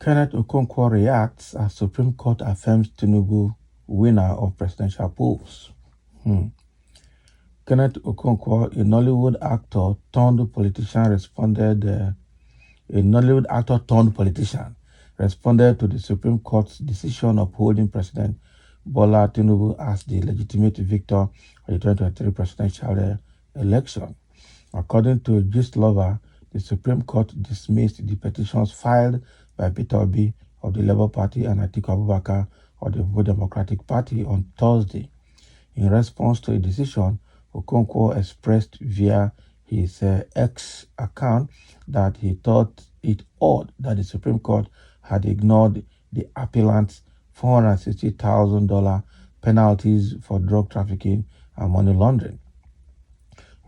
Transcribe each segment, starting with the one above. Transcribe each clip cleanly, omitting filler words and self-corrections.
Kenneth Okonkwo reacts as Supreme Court affirms Tinubu winner of presidential polls. Kenneth Okonkwo, a Nollywood actor turned politician, responded to the Supreme Court's decision upholding President Bola Tinubu as the legitimate victor of the 2023 presidential election. According to Gist Lover, the Supreme Court dismissed the petitions filed by Peter Obi of the Labour Party and Atiku Abubakar of the People Democratic Party on Thursday. In response to a decision, Okonkwo expressed via his X account that he thought it odd that the Supreme Court had ignored the appellant's $460,000 penalties for drug trafficking and money laundering.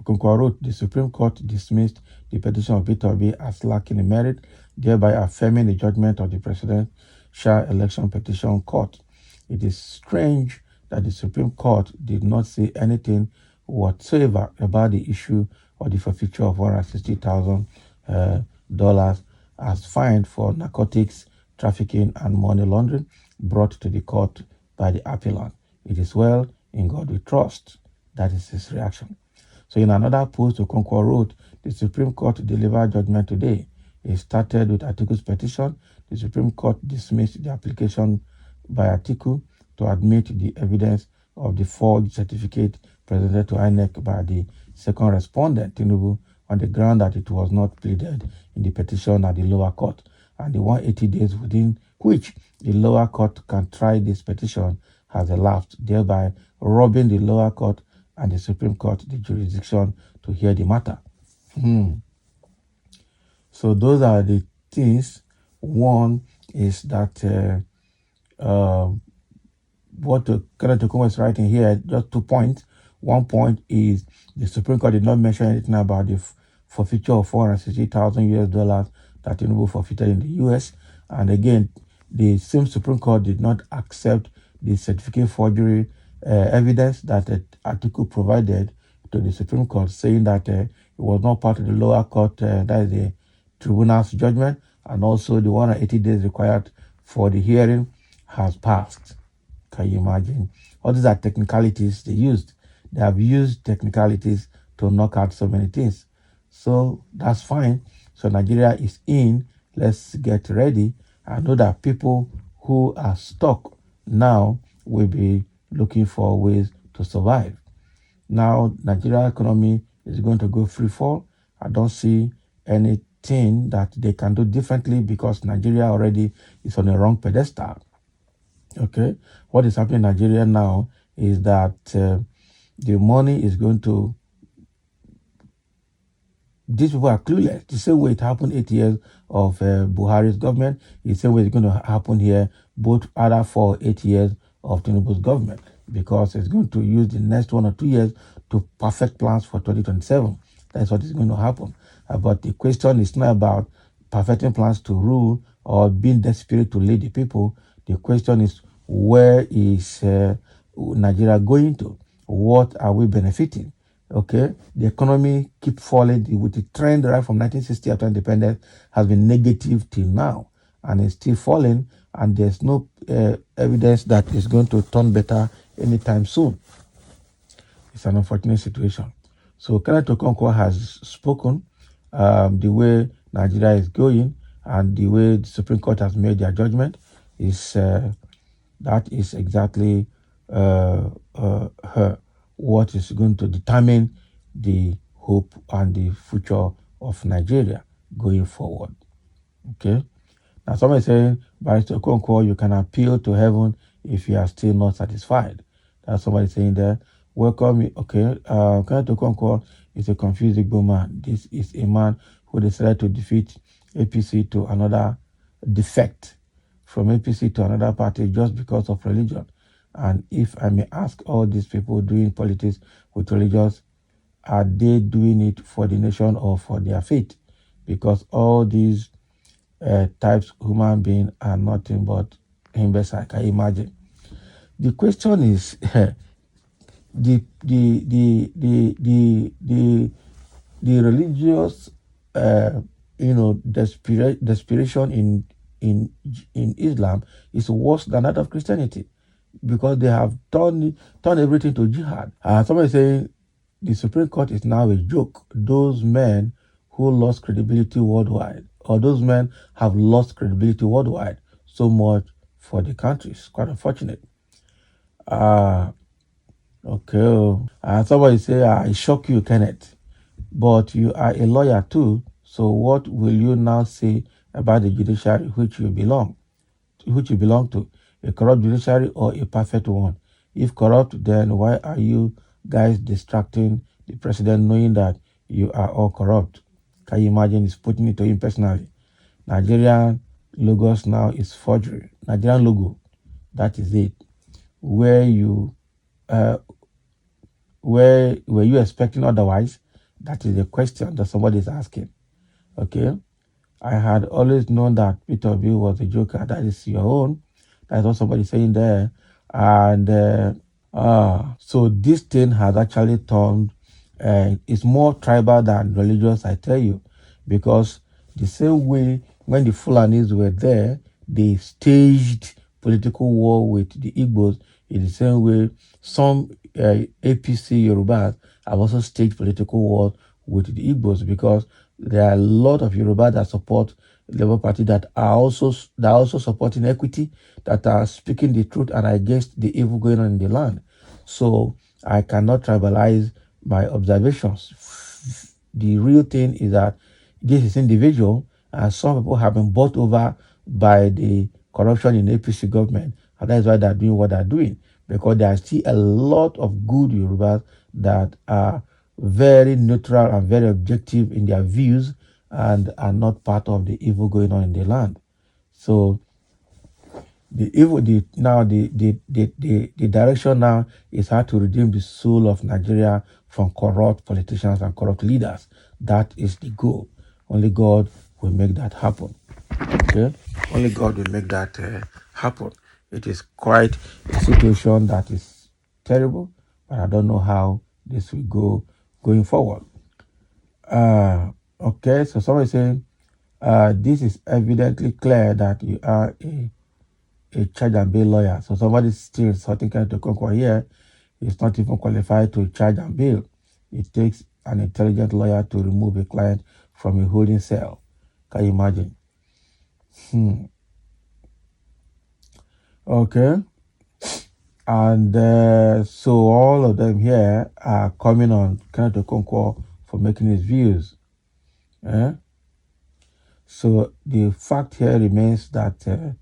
Okonkwo wrote, the Supreme Court dismissed the petition of Peter Obi as lacking in merit, thereby affirming the judgment of the Presidential Election Petition Court. It is strange that the Supreme Court did not say anything whatsoever about the issue of the forfeiture of $460,000 as fine for narcotics, trafficking, and money laundering brought to the court by the appellant. It is well, in God we trust. That is his reaction. So in another post, Okonkwo wrote, the Supreme Court delivered judgment today. It started with Atiku's petition. The Supreme Court dismissed the application by Atiku to admit the evidence of the forged certificate presented to INEC by the second respondent, Tinubu, on the ground that it was not pleaded in the petition at the lower court, and the 180 days within which the lower court can try this petition has elapsed, thereby robbing the lower court and the Supreme Court the jurisdiction to hear the matter. So those are the things. One is that what Kenneth Okonkwo is writing here, just 2 points. One point is the Supreme Court did not mention anything about the forfeiture of $460,000 that Tinubu forfeited in the US. And again, the same Supreme Court did not accept the certificate forgery evidence that Atiku provided to the Supreme Court, saying that it was not part of the lower court, that is the tribunal's judgment, and also the 180 days required for the hearing has passed. Can you imagine? All these are technicalities they used. They have used technicalities to knock out so many things. So that's fine. So Nigeria is in. Let's get ready. I know that people who are stuck now will be looking for ways to survive. Now, Nigeria economy is going to go free fall. I don't see anything that they can do differently because Nigeria already is on a wrong pedestal. Okay, what is happening in Nigeria now is that the money is going to, these people are clueless. The same way it happened 8 years of Buhari's government, the same way it's going to happen here, both other for 8 years of Tinubu's government, because it's going to use the next 1 or 2 years to perfect plans for 2027. That's what is going to happen. But the question is not about perfecting plans to rule or being desperate to lead the people. The question is, where is Nigeria going to? What are we benefiting? Okay, the economy keep falling with the trend right from 1960 after independence has been negative till now, and it's still falling, and there's no evidence that it's going to turn better anytime soon. It's an unfortunate situation. So Kenneth Okonkwo has spoken the way Nigeria is going and the way the Supreme Court has made their judgment is that is exactly what is going to determine the hope and the future of Nigeria going forward. Okay. Now somebody is saying, Barrister Okonkwo, you can appeal to heaven if you are still not satisfied. That's somebody saying there. Welcome. Okay. Kenneth Okonkwo is a confused Igbo man. This is a man who decided to defeat APC to another defect from APC to another party just because of religion. And if I may ask all these people doing politics with religions, are they doing it for the nation or for their faith? Because all these types of human beings are nothing but imbeciles. Can you imagine? The question is the religious desperation in in Islam is worse than that of Christianity, because they have turned everything to jihad. Somebody saying the Supreme Court is now a joke. Those men who lost credibility worldwide, or those men have lost credibility worldwide. So much for the country. It's quite unfortunate. Okay. Somebody say, I shock you, Kenneth, but you are a lawyer too. So what will you now say about the judiciary which you belong to? A corrupt judiciary or a perfect one? If corrupt, then why are you guys distracting the president knowing that you are all corrupt? Can you imagine? He's putting it to him personally. Nigerian logos now is forgery. Nigerian logo, that is it. Where were you expecting otherwise? That is the question that somebody is asking. Okay. I had always known that Peter Obi was a joker. That is your own. That's what somebody's saying there. And so this thing has actually turned, it's more tribal than religious, I tell you, because the same way when the Fulanis were there, they staged political war with the Igbos. In the same way, some APC Yorubas have also staged political war with the Igbos, because there are a lot of Yoruba that support the Labour Party that are also supporting equity, that are speaking the truth and against the evil going on in the land. So I cannot tribalize my observations. The real thing is that this is individual, and some people have been bought over by the corruption in the APC government, and that's why they're doing what they're doing, because there are still a lot of good Yorubas that are very neutral and very objective in their views and are not part of the evil going on in the land. So the direction now is how to redeem the soul of Nigeria from corrupt politicians and corrupt leaders. That is the goal. Only God will make that happen. Okay, only God will make that happen. It is quite a situation that is terrible, but I don't know how this will go going forward. Okay, so somebody saying, this is evidently clear that you are a charge and bail lawyer. So somebody still sorting Kenneth Okonkwo here is not even qualified to charge and bail. It takes an intelligent lawyer to remove a client from a holding cell. Can you imagine? Okay. And so all of them here are coming on Kenneth Okonkwo for making his views. So the fact here remains that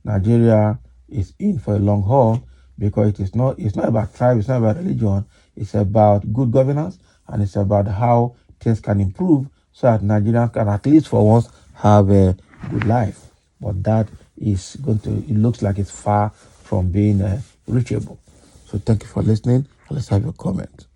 Nigeria is in for a long haul, because it's not about tribe, it's not about religion, it's about good governance, and it's about how things can improve so that Nigerians can at least for once have a good life. But that is it looks like it's far from being reachable. So thank you for listening. Let's have your comment.